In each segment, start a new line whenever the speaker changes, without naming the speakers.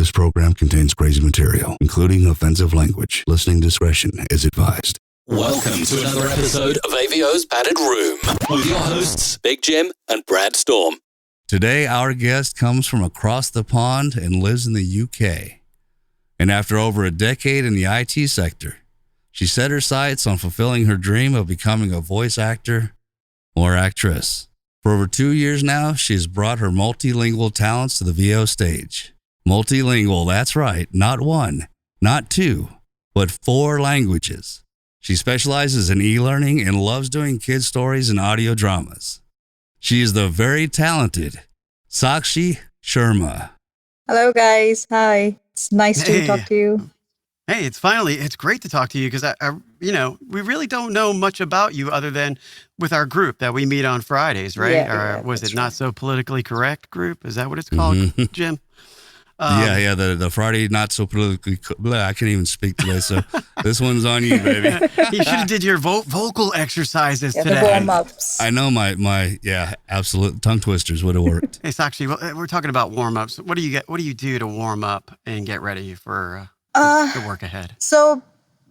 This program contains crazy material, including offensive language. Listening discretion is advised.
Welcome to another episode of AVO's Padded Room with your hosts, Big Jim and Brad Storm.
Today, our guest comes from across the pond and lives in the UK. And after over a decade in the IT sector, she set her sights on fulfilling her dream of becoming a voice actor or actress. For over 2 years now, she has brought her multilingual talents to the VO stage. Multilingual, that's right, not one, not two, but 4 languages. She specializes in e-learning and loves doing kids' stories and audio dramas. She is the very talented Sakshi Sharma.
Hello, guys. Hi. It's nice to talk to you.
Hey, it's great to talk to you because we really don't know much about you other than with our group that we meet on Fridays, right?
Yeah,
was it Not So Politically Correct group? Is that what it's called, Jim?
The Friday Not So Politically I can't even speak today, so this one's on you, baby.
You should have did your vocal exercises today.
The warm-ups.
I know my absolute tongue twisters would have worked.
Hey, Sakshi, we're talking about warm-ups. What do you do to warm up and get ready for the work ahead?
So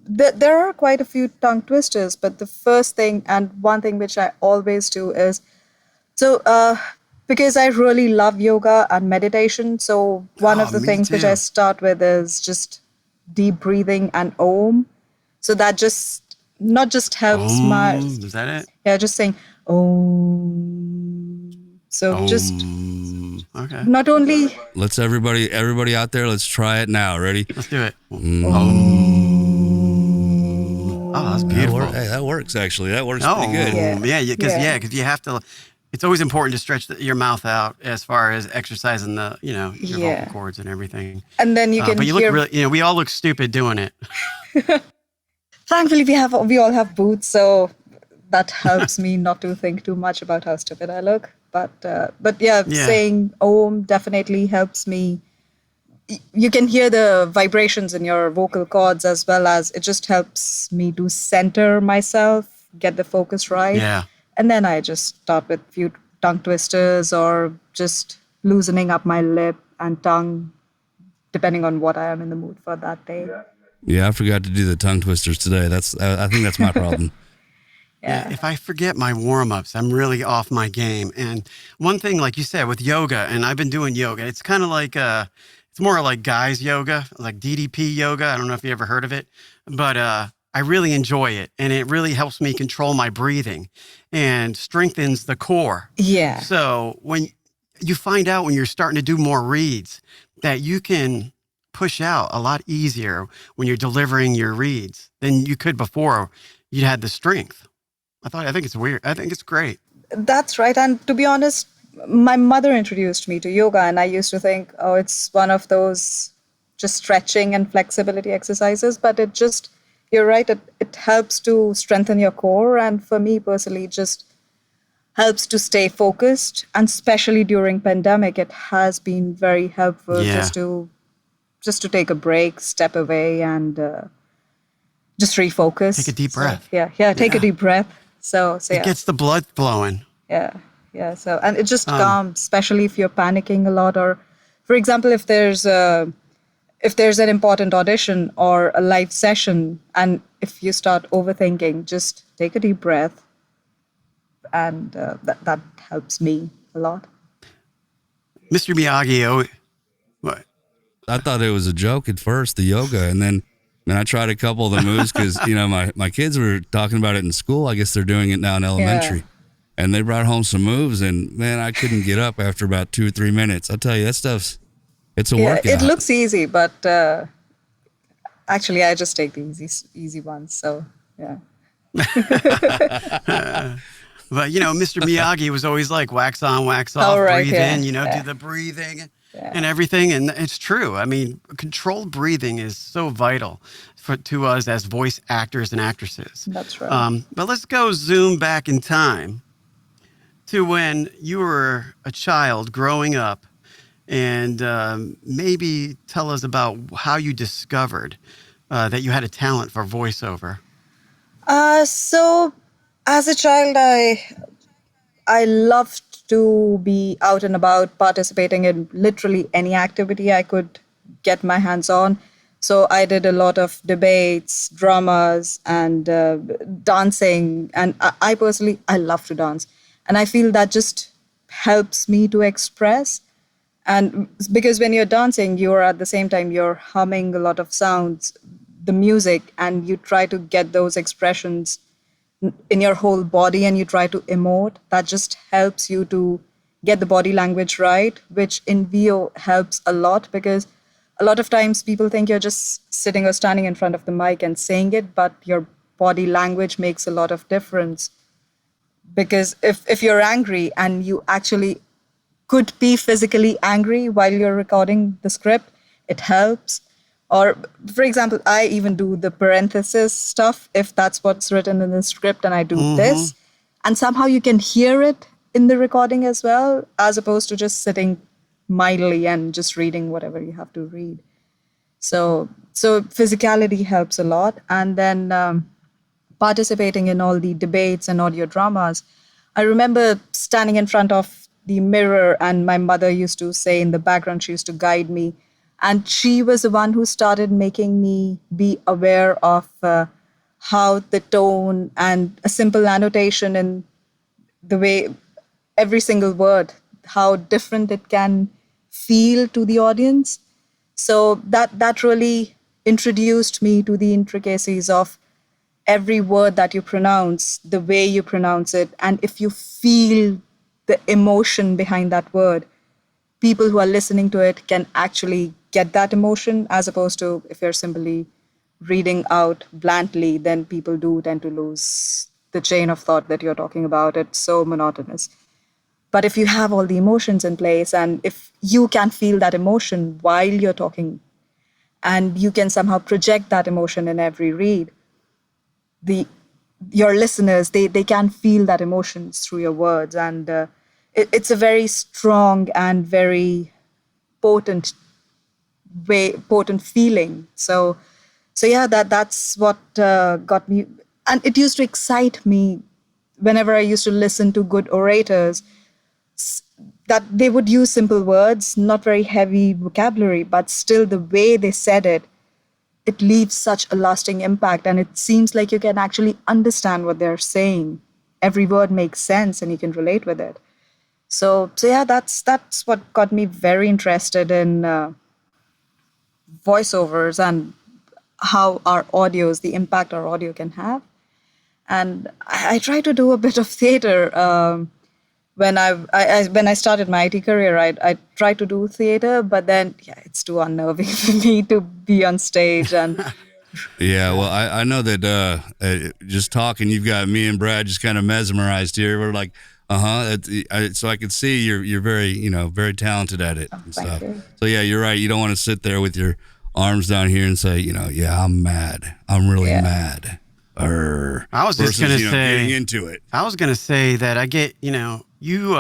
there are quite a few tongue twisters, but the first thing and one thing which I always do is, because I really love yoga and meditation, so one of the things which I start with is just deep breathing and Om. So that not just helps
Is that it?
Yeah, just saying Om. So just
okay.
Not only.
Let's everybody out there, let's try it now. Ready?
Let's do it.
Oh,
that's beautiful.
That works actually. That works pretty good.
Because you have to. It's always important to stretch your mouth out as far as exercising your vocal cords and everything.
And then you can.
But you look really. We all look stupid doing it.
Thankfully, we all have boots, so that helps me not to think too much about how stupid I look. But saying Om definitely helps me. You can hear the vibrations in your vocal cords as well as it just helps me to center myself, get the focus right.
Yeah.
And then I just start with a few tongue twisters or just loosening up my lip and tongue, depending on what I am in the mood for that day.
Yeah, I forgot to do the tongue twisters today. I think that's my problem.
Yeah.
If I forget my warm-ups, I'm really off my game. And one thing, like you said, with yoga, and I've been doing yoga, it's kind of like, it's more like guys yoga, like DDP yoga. I don't know if you ever heard of it, but I really enjoy it. And it really helps me control my breathing and strengthens the core.
Yeah.
So when you find out when you're starting to do more reads that you can push out a lot easier when you're delivering your reads than you could before you had the strength. I think it's weird. I think it's great.
That's right. And to be honest, my mother introduced me to yoga and I used to think, it's one of those just stretching and flexibility exercises, but you're right, it helps to strengthen your core. And for me personally, it just helps to stay focused. And especially during pandemic, it has been very helpful just to take a break, step away and just refocus.
Take a deep breath.
Take a deep breath. So
it gets the blood flowing.
Yeah. So, and it just calms, especially if you're panicking a lot or, for example, if there's an important audition or a live session, and if you start overthinking, just take a deep breath, and that helps me a lot.
Mr. Miyagi, what?
I thought it was a joke at first, the yoga, and then I tried a couple of the moves because my kids were talking about it in school. I guess they're doing it now in elementary, and they brought home some moves, and man, I couldn't get up after about 2 or 3 minutes. I'll tell you, that stuff's. It's a workout.
It looks easy, but actually, I just take the easy ones. So, yeah.
But, Mr. Miyagi was always like wax on, wax off, breathe in, do the breathing and everything. And it's true. I mean, controlled breathing is so vital to us as voice actors and actresses.
That's right.
But let's go zoom back in time to when you were a child growing up. And maybe tell us about how you discovered that you had a talent for voiceover.
So, as a child, I loved to be out and about, participating in literally any activity I could get my hands on. So I did a lot of debates, dramas, and dancing. And I personally, I love to dance. And I feel that just helps me to express. And because when you're dancing, you're at the same time, you're humming a lot of sounds, the music, and you try to get those expressions in your whole body and you try to emote. That just helps you to get the body language right, which in VO helps a lot, because a lot of times people think you're just sitting or standing in front of the mic and saying it, but your body language makes a lot of difference. Because if you're angry and you actually could be physically angry while you're recording the script, it helps. Or, for example, I even do the parenthesis stuff if that's what's written in the script and I do this. And somehow you can hear it in the recording as well, as opposed to just sitting mildly and just reading whatever you have to read. So physicality helps a lot. And then participating in all the debates and audio dramas. I remember standing in front of the mirror, and my mother used to say in the background, she used to guide me. And she was the one who started making me be aware of how the tone and a simple annotation in the way every single word, how different it can feel to the audience. So that really introduced me to the intricacies of every word that you pronounce, the way you pronounce it, and if you feel the emotion behind that word, people who are listening to it can actually get that emotion, as opposed to if you're simply reading out bluntly, then people do tend to lose the chain of thought that you're talking about. It's so monotonous. But if you have all the emotions in place, and if you can feel that emotion while you're talking, and you can somehow project that emotion in every read, your listeners, they can feel that emotions through your words. And it's a very strong and very potent feeling. So yeah, that's what got me. And it used to excite me whenever I used to listen to good orators, that they would use simple words, not very heavy vocabulary, but still the way they said it, it leaves such a lasting impact. And it seems like you can actually understand what they're saying. Every word makes sense and you can relate with it. So yeah, that's what got me very interested in voiceovers and how our audios, the impact our audio can have. And I try to do a bit of theater. When I started my IT career, I tried to do theater, but then it's too unnerving for me to be on stage. And
yeah, well, I know that just talking, you've got me and Brad just kind of mesmerized here. We're like, so I can see you're very, very talented at it and stuff.
you.
So yeah, you're right. You don't want to sit there with your arms down here and say, yeah, I'm mad. I'm really mad.
I was just going to say,
getting into it.
I was going to say that I get, you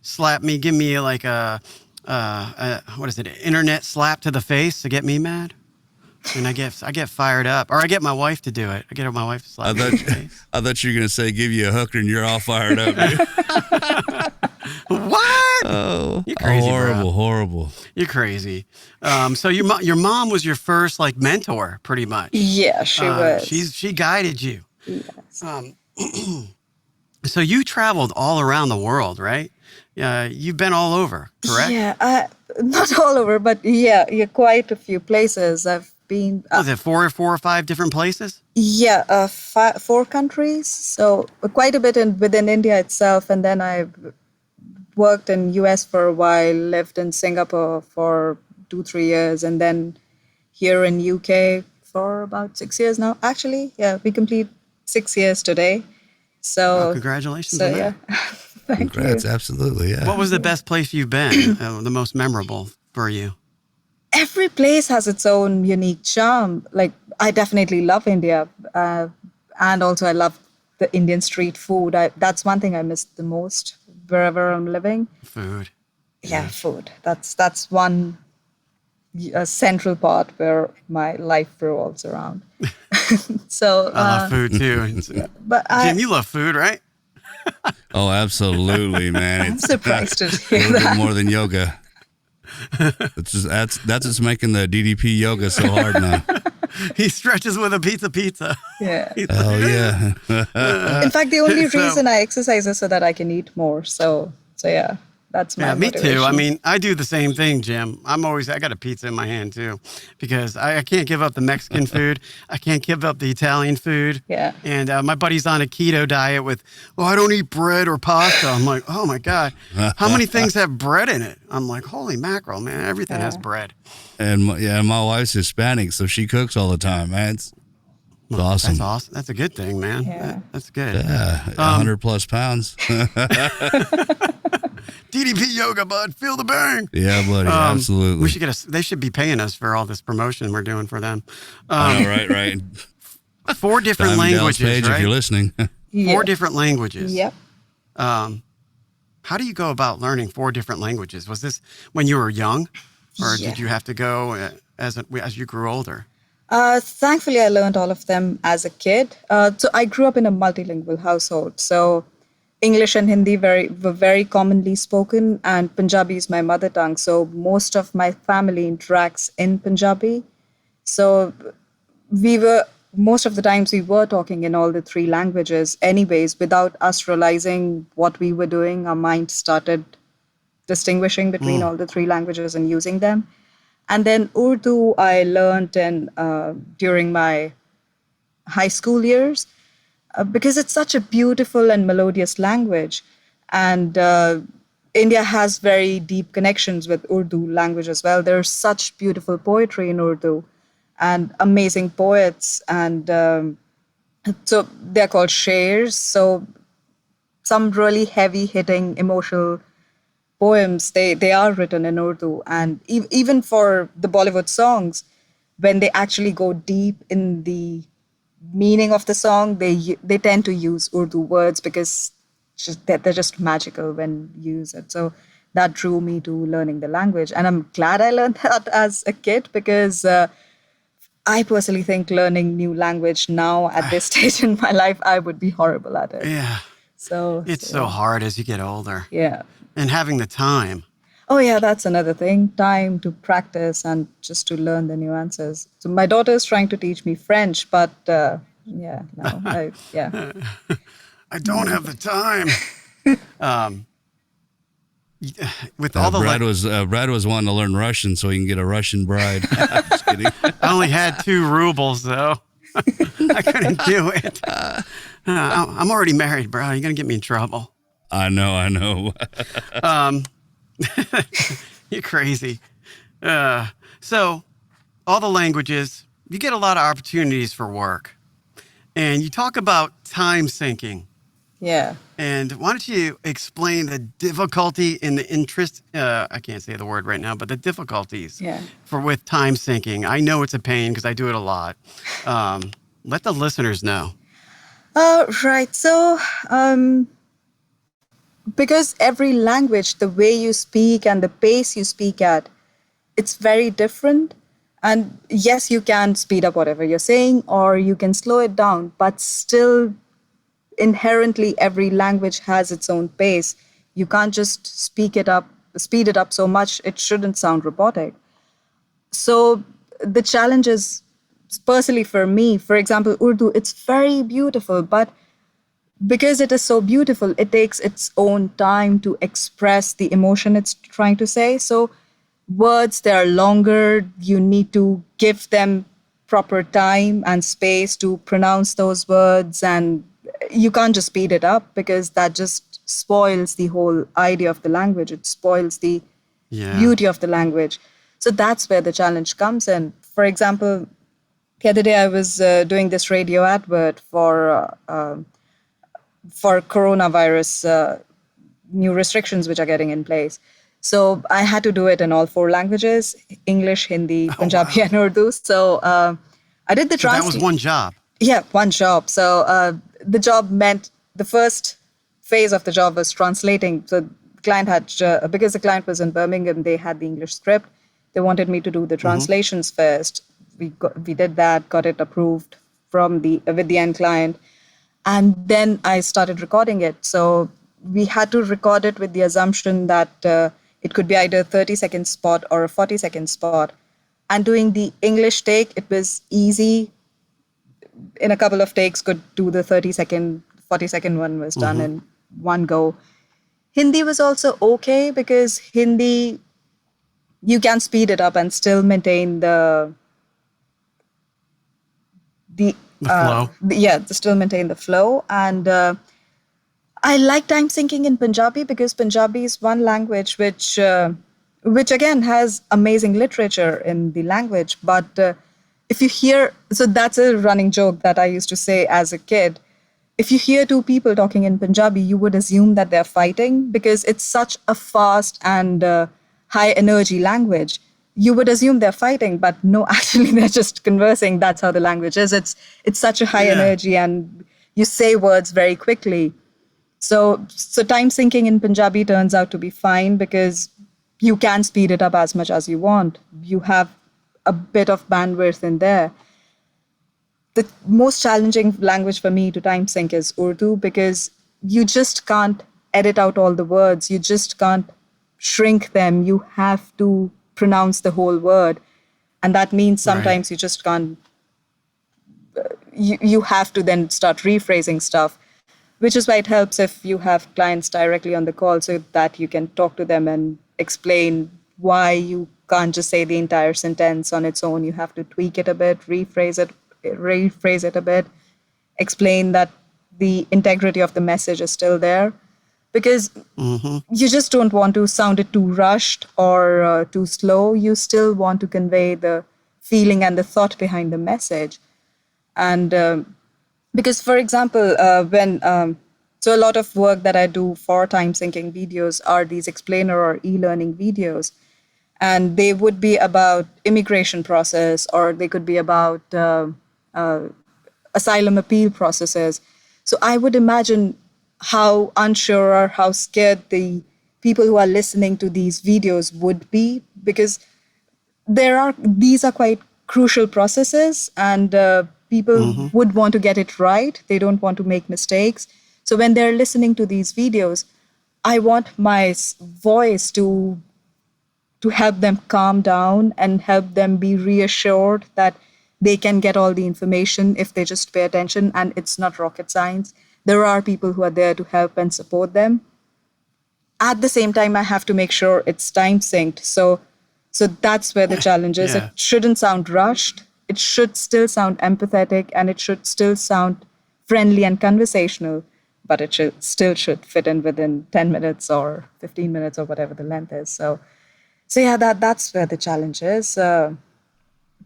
slap me, give me like a what is it, an internet slap to the face to get me mad. And I get fired up, or I get my wife to do it. I get my wife to slap me in the face.
I thought you were going to say, give you a hooker and you're all fired up. Dude.
What?
Oh,
you're crazy,
horrible.
You're crazy. So your mom was your first like mentor, pretty much.
yeah, she was.
She guided you.
Yes.
So you traveled all around the world, right? You've been all over, correct?
Yeah, not all over, but yeah, quite a few places. I've been.
Was it four or five different places?
Yeah, 4 countries. So quite a bit within India itself, and then I worked in US for a while, lived in Singapore for 2-3 years, and then here in UK for about 6 years now. Actually, yeah, we complete 6 years today. So
congratulations!
So
on that.
yeah, thank
Congrats,
you.
absolutely, yeah.
What was the best place you've been? The most memorable for you?
Every place has its own unique charm. Like, I definitely love India. And also I love the Indian street food. That's one thing I miss the most wherever I'm living.
Food.
Yeah, food. That's one central part where my life revolves around. So
I love food too.
But
Jim, you love food, right?
Oh, absolutely, man.
I'm surprised to
A
hear
little bit
that.
more than yoga. That's what's making the DDP yoga so hard now.
He stretches with a pizza.
Yeah.
Oh yeah.
In fact, the only reason I exercise is so that I can eat more. So yeah, that's my
me
motivation.
too. I mean, I do the same thing, Jim. I got a pizza in my hand too, because I can't give up the Mexican food. I can't give up the Italian food.
Yeah.
And my buddy's on a keto diet with, I don't eat bread or pasta. I'm like, oh my God, how many things have bread in it? I'm like, holy mackerel, man, everything has bread.
And my wife's Hispanic, so she cooks all the time, man. It's awesome.
That's awesome. That's a good thing, man.
Yeah.
That's good.
Yeah, 100 plus pounds.
DDP yoga, bud. Feel the bang.
Yeah, buddy. Absolutely.
We should they should be paying us for all this promotion we're doing for them.
I know, right.
4 different languages,
Page,
right?
if you're listening.
4 different languages.
Yep.
How do you go about learning 4 different languages? Was this when you were young, or
Yeah.
did you have to go as you grew older?
Thankfully, I learned all of them as a kid. So I grew up in a multilingual household. So English and Hindi were very commonly spoken, and Punjabi is my mother tongue. So most of my family interacts in Punjabi. So most of the times we were talking in all the 3 languages anyways, without us realizing what we were doing. Our mind started distinguishing between all the 3 languages and using them. And then Urdu, I learned during my high school years because it's such a beautiful and melodious language. And India has very deep connections with Urdu language as well. There's such beautiful poetry in Urdu and amazing poets. And so they're called shairs. So some really heavy-hitting, emotional poems, they are written in Urdu. And even for the Bollywood songs, when they actually go deep in the meaning of the song, they tend to use Urdu words because they're just magical when you use it. So that drew me to learning the language. And I'm glad I learned that as a kid because I personally think learning new language now at this stage in my life, I would be horrible at it.
Yeah.
So
It's so hard as you get older.
Yeah.
And having the time.
Oh, yeah, that's another thing. Time to practice and just to learn the nuances. So my daughter is trying to teach me French, but
I don't have the time. With all the
Brad was wanting to learn Russian so he can get a Russian bride. Just kidding.
I only had 2 rubles, though. I couldn't do it. I'm already married, bro. You're going to get me in trouble.
I know.
You're crazy. So, all the languages, you get a lot of opportunities for work. And you talk about time syncing.
Yeah.
And why don't you explain the difficulty in the interest, I can't say the word right now, but the difficulties with time syncing. I know it's a pain because I do it a lot. Let the listeners know.
Right. So, because every language, the way you speak and the pace you speak at, it's very different. And yes, you can speed up whatever you're saying, or you can slow it down, but still inherently every language has its own pace. You can't just speed it up so much, it shouldn't sound robotic. So the challenge is, personally for me, for example, Urdu, it's very beautiful, but because it is so beautiful, it takes its own time to express the emotion it's trying to say. So words, they are longer. You need to give them proper time and space to pronounce those words. And you can't just speed it up because that just spoils the whole idea of the language. It spoils the beauty of the language. So that's where the challenge comes in. For example, the other day I was doing this radio advert for coronavirus new restrictions which are getting in place. So I had to do it in all 4 languages, English, Hindi, Punjabi, and Urdu. So I did the translation.
That was one job.
Yeah, one job. So the job meant the first phase of the job was translating. So the client had, because the client was in Birmingham, they had the English script. They wanted me to do the translations first. We did that, got it approved with the end client. And then I started recording it. So we had to record it with the assumption that It could be either a 30-second spot or a 40-second spot. And doing the English take, it was easy. In a couple of takes, could do the 30-second, 40-second one was done in one go. Hindi was also okay because Hindi, you can speed it up and still maintain the
flow.
Still maintain the flow. And I like time syncing in Punjabi because Punjabi is one language which again has amazing literature in the language. But if you hear, so that's a running joke that I used to say as a kid. If you hear two people talking in Punjabi, you would assume that they're fighting because it's such a fast and high energy language. You would assume they're fighting, but no, actually they're just conversing. That's how the language is. It's such a high energy and you say words very quickly. So time syncing in Punjabi turns out to be fine because you can speed it up as much as you want. You have a bit of bandwidth in there. The most challenging language for me to time sync is Urdu because you just can't edit out all the words. You just can't shrink them. You have to pronounce the whole word. And that means sometimes you just can't, you have to then start rephrasing stuff, which is why it helps if you have clients directly on the call so that you can talk to them and explain why you can't just say the entire sentence on its own. You have to tweak it a bit, rephrase it a bit, explain that the integrity of the message is still there. Because you just don't want to sound it too rushed or too slow. You still want to convey the feeling and the thought behind the message. And because, for example, so a lot of work that I do for time syncing videos are these explainer or e-learning videos. And they would be about immigration process, or they could be about asylum appeal processes. So I would imagine how unsure or how scared the people who are listening to these videos would be, because these are quite crucial processes, and people would want to get it right. They don't want to make mistakes. So when they're listening to these videos, I want my voice to help them calm down and help them be reassured that they can get all the information if they just pay attention, and it's not rocket science. There are people who are there to help and support them. At the same time, I have to make sure it's time synced. So that's where the challenge is. It shouldn't sound rushed. It should still sound empathetic, and it should still sound friendly and conversational, but it still should fit in within 10 minutes or 15 minutes or whatever the length is. So yeah, that's where the challenge is. But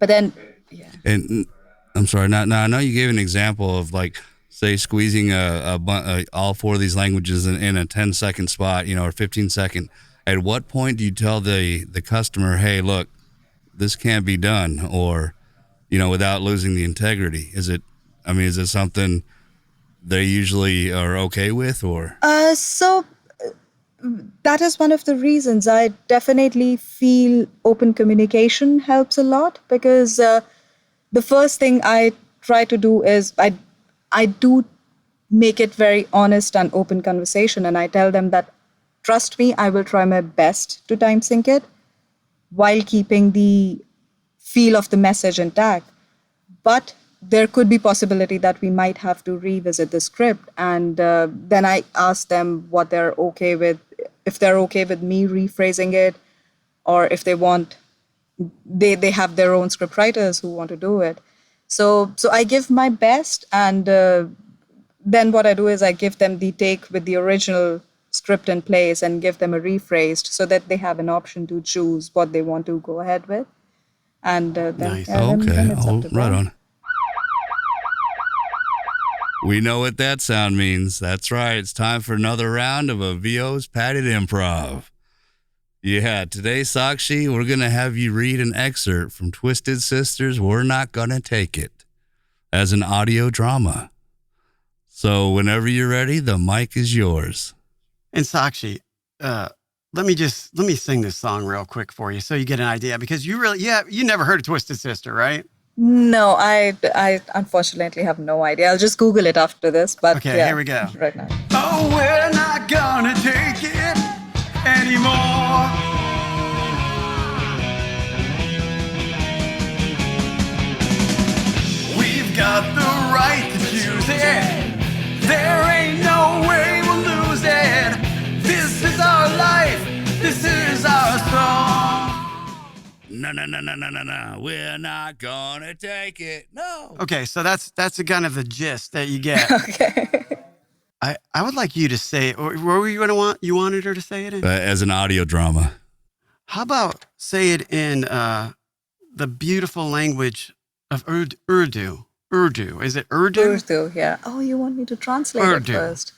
then, yeah.
And I'm sorry. Now I know you gave an example of, like, say, squeezing all four of these languages in a 10-second spot, or 15-second. At what point do you tell the customer, hey, look, this can't be done, or, without losing the integrity? Is it something they usually are okay with, or?
So that is one of the reasons I definitely feel open communication helps a lot, because the first thing I try to do is I do make it very honest and open conversation, and I tell them that, trust me, I will try my best to time sync it while keeping the feel of the message intact. But there could be possibility that we might have to revisit the script, and then I ask them what they're okay with, if they're okay with me rephrasing it, or if they want, they have their own script writers who want to do it. So I give my best, and then what I do is I give them the take with the original script in place and give them a rephrased so that they have an option to choose what they want to go ahead with. And then,
nice.
then it's up to them.
Right on. We know what that sound means. That's right. It's time for another round of a Vos Padded Improv. Yeah, today, Sakshi, we're going to have you read an excerpt from Twisted Sisters' We're Not Gonna Take It as an audio drama. So whenever you're ready, the mic is yours.
And Sakshi, let me sing this song real quick for you so you get an idea, because you never heard of Twisted Sister, right?
No, I unfortunately have no idea. I'll just Google it after this. But
okay,
yeah,
here we go.
Right now.
Oh, we're not gonna take it. anymore. We've got the right to choose it. There ain't no way we'll lose it. This is our life. This is our song.
No. We're not gonna take it. No.
Okay, so that's the kind of the gist that you get.
Okay.
I would like you to say it. Or where were you you wanted her to say it in?
As an audio drama.
How about say it in the beautiful language of Urdu? Urdu. Is it Urdu?
Urdu, yeah. Oh, you want me to translate
Urdu.
it first?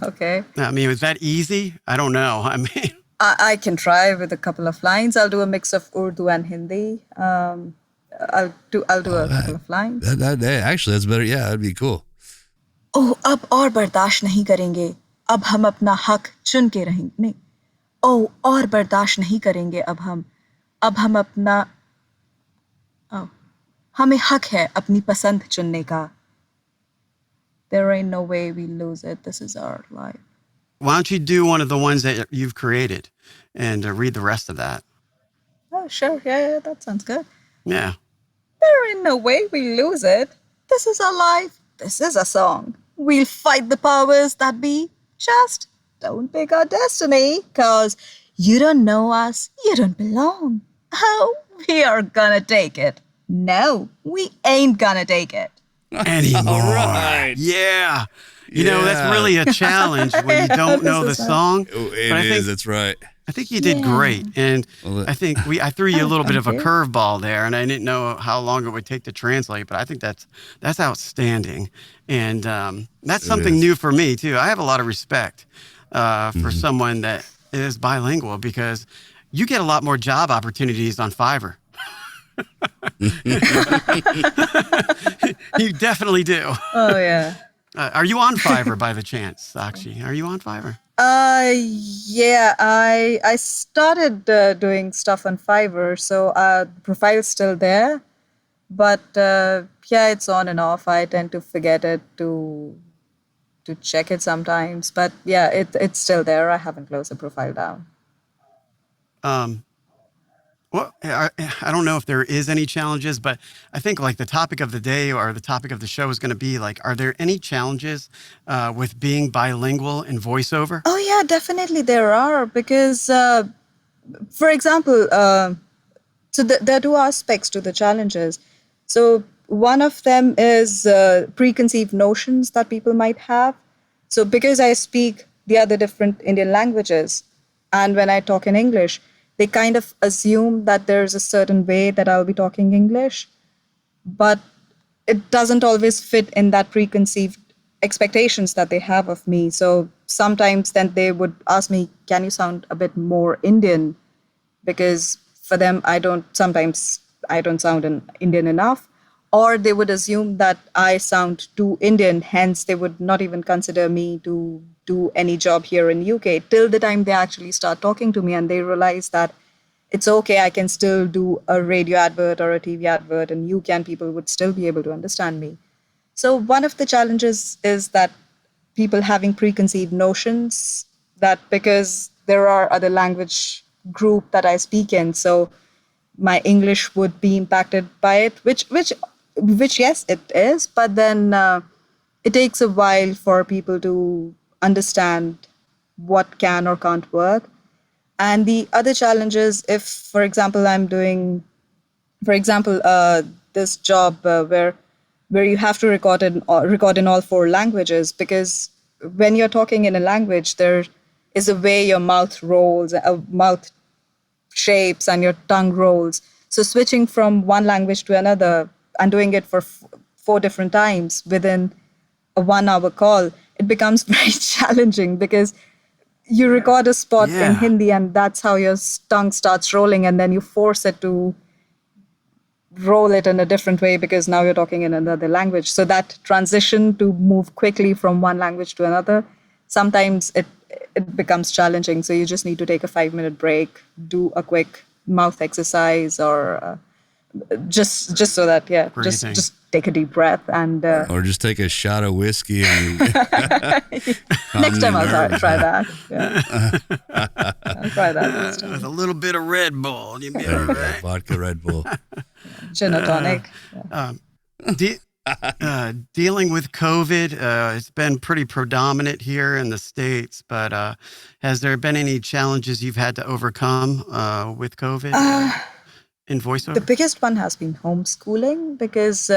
Okay.
I mean, was that easy? I don't know. I mean,
I can try with a couple of lines. I'll do a mix of Urdu and Hindi. I'll do a couple of lines.
Actually, that's better. Yeah, that'd be cool.
ओह अब और बर्दाश्त नहीं करेंगे अब हम अपना हक चुन के रहेंगे नहीं ओह और बर्दाश्त नहीं करेंगे अब हम अपना ओह हमें हक है अपनी पसंद चुनने का There ain't no way we lose it. This is our life.
Why don't you do one of the ones that you've created and read the rest of that?
Oh, sure. Yeah, that sounds good.
Yeah.
There ain't no way we lose it. This is our life. This is a song. We'll fight the powers that be. Just don't pick our destiny, 'cause you don't know us. You don't belong. Oh, we are gonna take it. No, we ain't gonna take it.
Anymore.
All right.
Yeah. You know, that's really a challenge when you don't know the song.
It
But
is. That's right.
I think you did great. And
Well,
I think I threw you a little bit of a
thank you.
curveball there, and I didn't know how long it would take to translate, but I think that's outstanding. And that's something
is.
new for me, too. I have a lot of respect for someone that is bilingual because you get a lot more job opportunities on Fiverr. You definitely do.
Oh, yeah.
Are you on Fiverr by the chance, Sakshi? Are you on Fiverr?
Yeah, I started doing stuff on Fiverr, so the profile's still there. But yeah, it's on and off. I tend to forget it to check it sometimes. But yeah, it's still there. I haven't closed the profile down.
Well, I don't know if there is any challenges, but I think like the topic of the day or the topic of the show is going to be like, are there any challenges with being bilingual in voiceover?
Oh yeah, definitely there are because, for example, so there are two aspects to the challenges. So one of them is preconceived notions that people might have. So because I speak the other different Indian languages, and when I talk in English, they kind of assume that there's a certain way that I'll be talking English, but it doesn't always fit in that preconceived expectations that they have of me. So sometimes then they would ask me, can you sound a bit more Indian? Because for them, sometimes I don't sound Indian enough. Or they would assume that I sound too Indian, hence they would not even consider me to do any job here in UK till the time they actually start talking to me and they realize that it's okay, I can still do a radio advert or a TV advert and people would still be able to understand me. So one of the challenges is that people having preconceived notions that because there are other language group that I speak in, so my English would be impacted by it, which yes, it is, but then it takes a while for people to understand what can or can't work. And the other challenge is if, for example, I'm doing, this job where you have to record in all four languages, because when you're talking in a language, there is a way your mouth rolls, mouth shapes, and your tongue rolls. So switching from one language to another and doing it for 4 different times within a 1-hour call, it becomes very challenging because you record a spot in Hindi and that's how your tongue starts rolling, and then you force it to roll it in a different way because now you're talking in another language. So that transition to move quickly from one language to another, sometimes it becomes challenging. So you just need to take a 5-minute break, do a quick mouth exercise, or just so that,
Breathing.
just take a deep breath and
Or just take a shot of whiskey and
next time I'll try that. Yeah. I'll try that next time.
With a little bit of Red Bull, you'd be
there
all
you go,
right.
vodka Red Bull.
Gin or tonic. Yeah.
Dealing with COVID, it's been pretty predominant here in the States, but has there been any challenges you've had to overcome with COVID in voiceover?
The biggest one has been homeschooling because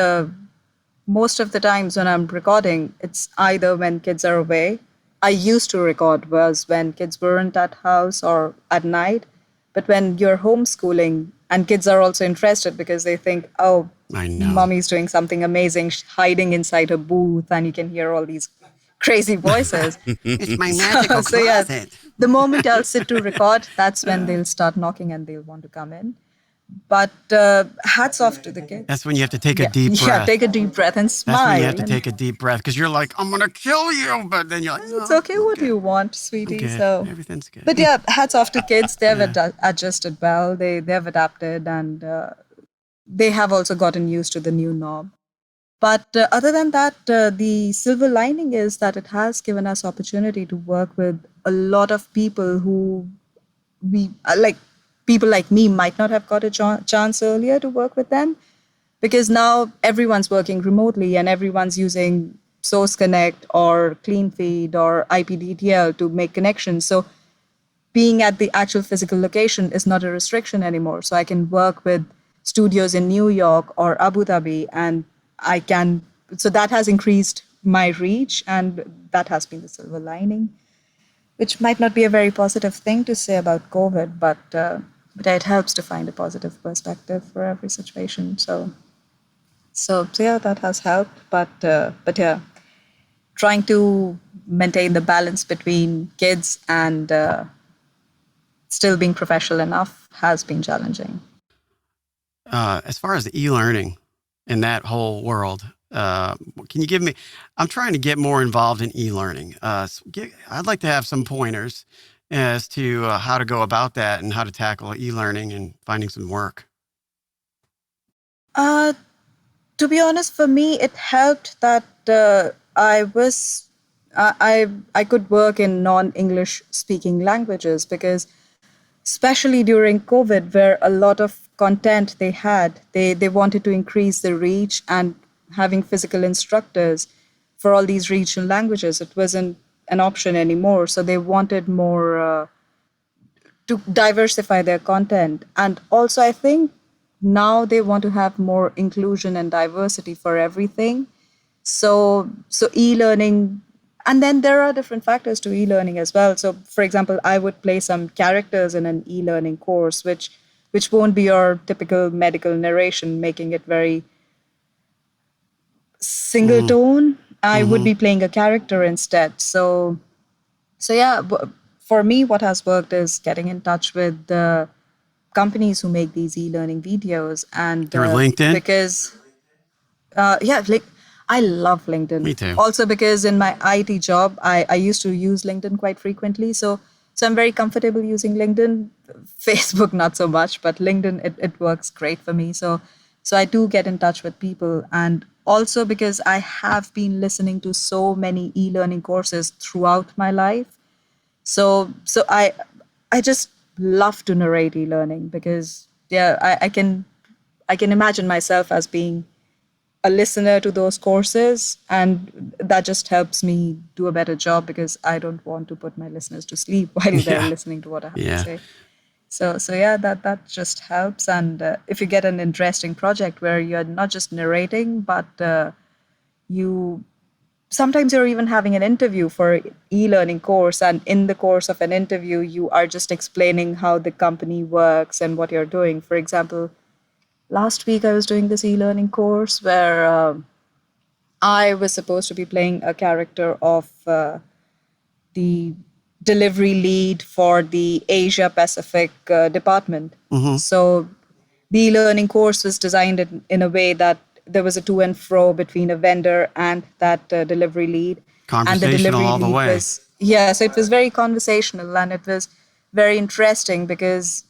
most of the times when I'm recording, it's either when kids are away. I used to record was when kids weren't at house or at night. But when you're homeschooling and kids are also interested because they think, oh,
I know.
mommy's doing something amazing, hiding inside a booth, and you can hear all these crazy voices.
It's my magical
So, yeah,
closet.
the moment I'll sit to record, that's when they'll start knocking and they'll want to come in. But hats off to the kids.
That's when you have to take a deep breath.
Yeah, take a deep breath and smile.
That's when you have to take a deep breath because you're like, I'm going to kill you. But then you're like,
It's okay, what do you want, sweetie?
good.
So,
Everything's good.
but yeah, hats off to kids. They've adjusted well. They've adapted and they have also gotten used to the new norm. But other than that, the silver lining is that it has given us opportunity to work with a lot of people who people like me might not have got a chance earlier to work with them, because now everyone's working remotely and everyone's using Source Connect or Clean Feed or IPDTL to make connections. So being at the actual physical location is not a restriction anymore. So I can work with studios in New York or Abu Dhabi, and so that has increased my reach, and that has been the silver lining, which might not be a very positive thing to say about COVID, but it helps to find a positive perspective for every situation. So yeah, that has helped. But yeah, trying to maintain the balance between kids and still being professional enough has been challenging.
As far as the e-learning in that whole world, can you give me, I'm trying to get more involved in e-learning. I'd like to have some pointers as to how to go about that and how to tackle e-learning and finding some work.
To be honest, for me, it helped that I could work in non-English speaking languages, because especially during COVID, where a lot of content they had, they wanted to increase the reach, and having physical instructors for all these regional languages, it wasn't an option anymore. So they wanted more to diversify their content. And also, I think now they want to have more inclusion and diversity for everything. So e-learning, and then there are different factors to e-learning as well. So for example, I would play some characters in an e-learning course, which won't be your typical medical narration, making it very single tone. I would be playing a character instead. So yeah, for me, what has worked is getting in touch with the companies who make these e-learning videos, and
Through LinkedIn?
Because I love LinkedIn.
Me too.
Also because in my IT job, I used to use LinkedIn quite frequently. So I'm very comfortable using LinkedIn. Facebook, not so much, but LinkedIn, it works great for me. So I do get in touch with people. And also because I have been listening to so many e-learning courses throughout my life. So I just love to narrate e-learning, because I can imagine myself as being a listener to those courses, and that just helps me do a better job, because I don't want to put my listeners to sleep while they're listening to what I have to say. So yeah, that just helps. And if you get an interesting project where you're not just narrating, but sometimes you're even having an interview for an e-learning course, and in the course of an interview, you are just explaining how the company works and what you're doing. For example, last week I was doing this e-learning course where I was supposed to be playing a character of the delivery lead for the Asia Pacific department. So the e-learning course was designed in a way that there was a to and fro between a vendor and that delivery lead. And the delivery
all the
lead
way.
so it was very conversational, and it was very interesting because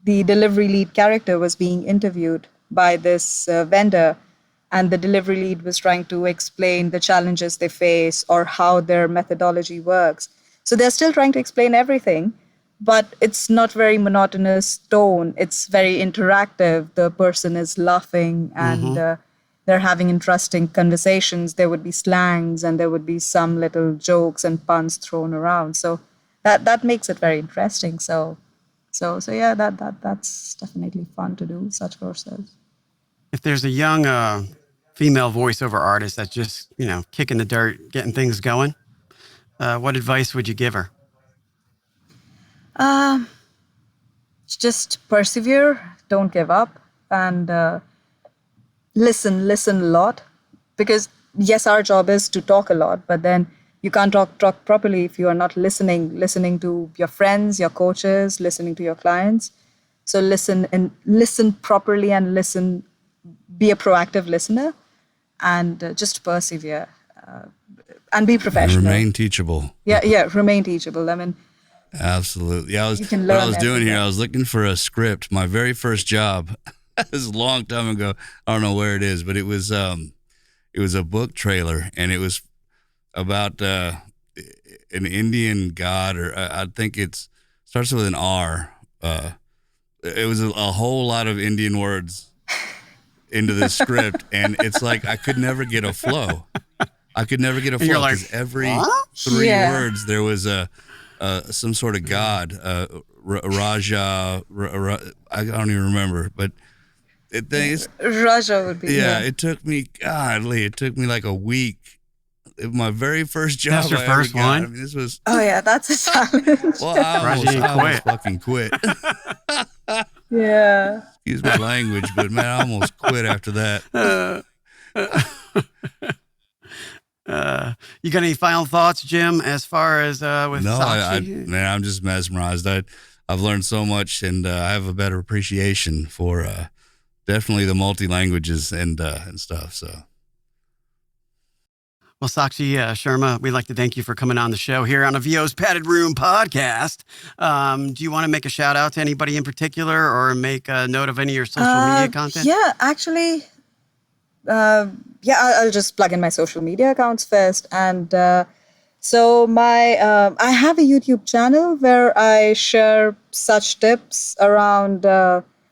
the delivery lead character was being interviewed by this vendor, and the delivery lead was trying to explain the challenges they face or how their methodology works. So they're still trying to explain everything, but it's not very monotonous tone. It's very interactive. The person is laughing and they're having interesting conversations. There would be slangs and there would be some little jokes and puns thrown around. So that makes it very interesting. So yeah, that's definitely fun to do such courses.
If there's a young female voiceover artist that's just, kicking the dirt, getting things going, what advice would you give her?
Just persevere, don't give up, and listen a lot. Because yes, our job is to talk a lot, but then you can't talk properly if you are not listening to your friends, your coaches, listening to your clients. So listen properly and be a proactive listener, and just persevere and be professional.
Remain teachable.
Yeah, remain teachable. I mean,
absolutely. Yeah,
you can
what I
learn
was doing
everything.
here, I was looking for a script. My very first job, this is a long time ago. I don't know where it is, but it was a book trailer, and it was about an Indian god, or I think it starts with an R. It was a whole lot of Indian words into the script, and it's like I could never get a flow.
You're like,
because every
what?
3
Yeah.
words there was some sort of god, Raja. I don't even remember, but it's
Raja would be.
yeah. It took me like a week. My very first job.
That's your
I ever
first
got.
one?
I mean, this was.
Oh yeah, that's a challenge.
Well, I
Raja
almost
quit.
fucking quit.
Yeah.
Excuse my language, but man, I almost quit after that.
You got any final thoughts, Jim, as far as with
No,
Sakshi?
man, I'm just mesmerized. I've learned so much, and I have a better appreciation for definitely the multi-languages and stuff. So.
Well, Sakshi Sharma, we'd like to thank you for coming on the show here on a Vos Padded Room podcast. Do you want to make a shout out to anybody in particular, or make a note of any of your social media content?
Yeah, actually, I'll just plug in my social media accounts first. And so I have a YouTube channel where I share such tips around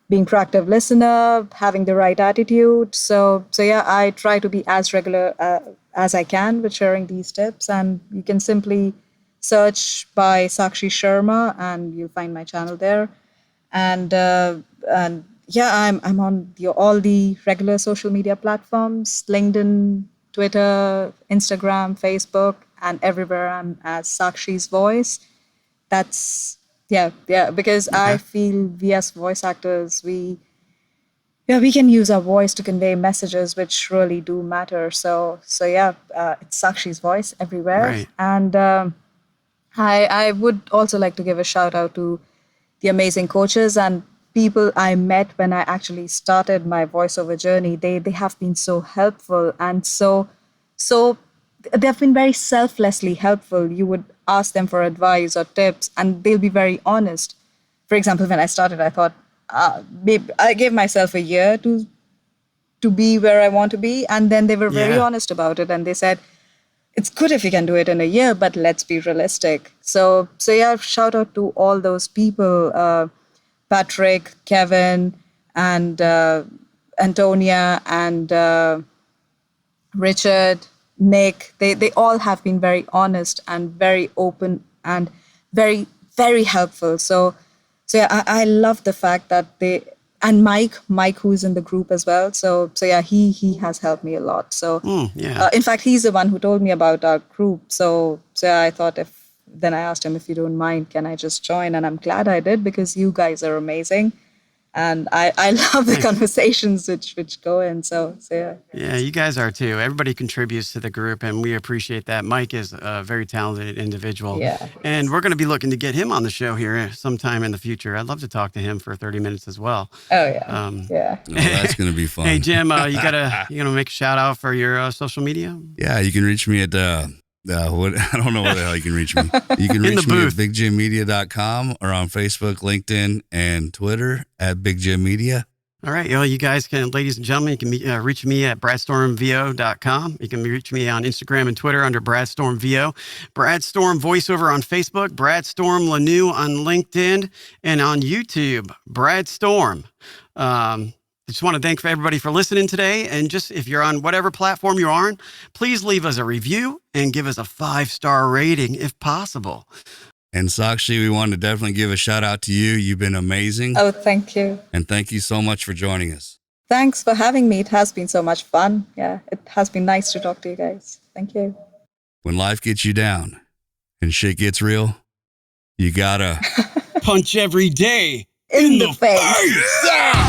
being proactive listener, having the right attitude. So yeah, I try to be as regular as I can with sharing these tips. And you can simply search by Sakshi Sharma and you'll find my channel there. And yeah, I'm on all the regular social media platforms: LinkedIn, Twitter, Instagram, Facebook, and everywhere I'm as Sakshi's Voice. That's because I feel we as voice actors, we can use our voice to convey messages which really do matter. So yeah, it's Sakshi's Voice everywhere.
Right.
And I would also like to give a shout out to the amazing coaches and people I met when I actually started my voiceover journey. They have been so helpful and so they've been very selflessly helpful. You would ask them for advice or tips and they'll be very honest. For example, when I started, I thought, I gave myself a year to be where I want to be. And then they were very honest about it. And they said, it's good if you can do it in a year, but let's be realistic. So yeah, shout out to all those people, Patrick, Kevin, and Antonia, and Richard, Nick. They all have been very honest and very open and very, very helpful. So yeah, I love the fact that and Mike, who's in the group as well. So yeah, he has helped me a lot. So in fact, he's the one who told me about our group. So yeah, I thought then I asked him, if you don't mind, can I just join? And I'm glad I did, because you guys are amazing. And I love the conversations which go in. So yeah.
Yeah, you guys are too. Everybody contributes to the group, and we appreciate that. Mike is a very talented individual.
Yeah.
And we're going to be looking to get him on the show here sometime in the future. I'd love to talk to him for 30 minutes as well.
Oh yeah. Yeah.
Oh, that's going to be fun.
Hey, Jim, you gonna make a shout out for your social media?
Yeah, you can reach me at what I don't know where the hell you can reach me. You can reach me at bigjimmedia.com or on Facebook, LinkedIn, and Twitter at Big Jim Media.
All right. You guys can, ladies and gentlemen, you can reach me at bradstormvo.com. You can reach me on Instagram and Twitter under bradstormvo. Bradstorm Voiceover on Facebook, Bradstorm Lanou on LinkedIn, and on YouTube, Bradstorm. I just want to thank everybody for listening today. And just if you're on whatever platform you're on, please leave us a review and give us a 5-star rating if possible.
And Sakshi, we want to definitely give a shout out to you. You've been amazing.
Oh, thank you.
And thank you so much for joining us.
Thanks for having me. It has been so much fun. Yeah, it has been nice to talk to you guys. Thank you.
When life gets you down and shit gets real, you gotta
punch every day
in the face. Yeah.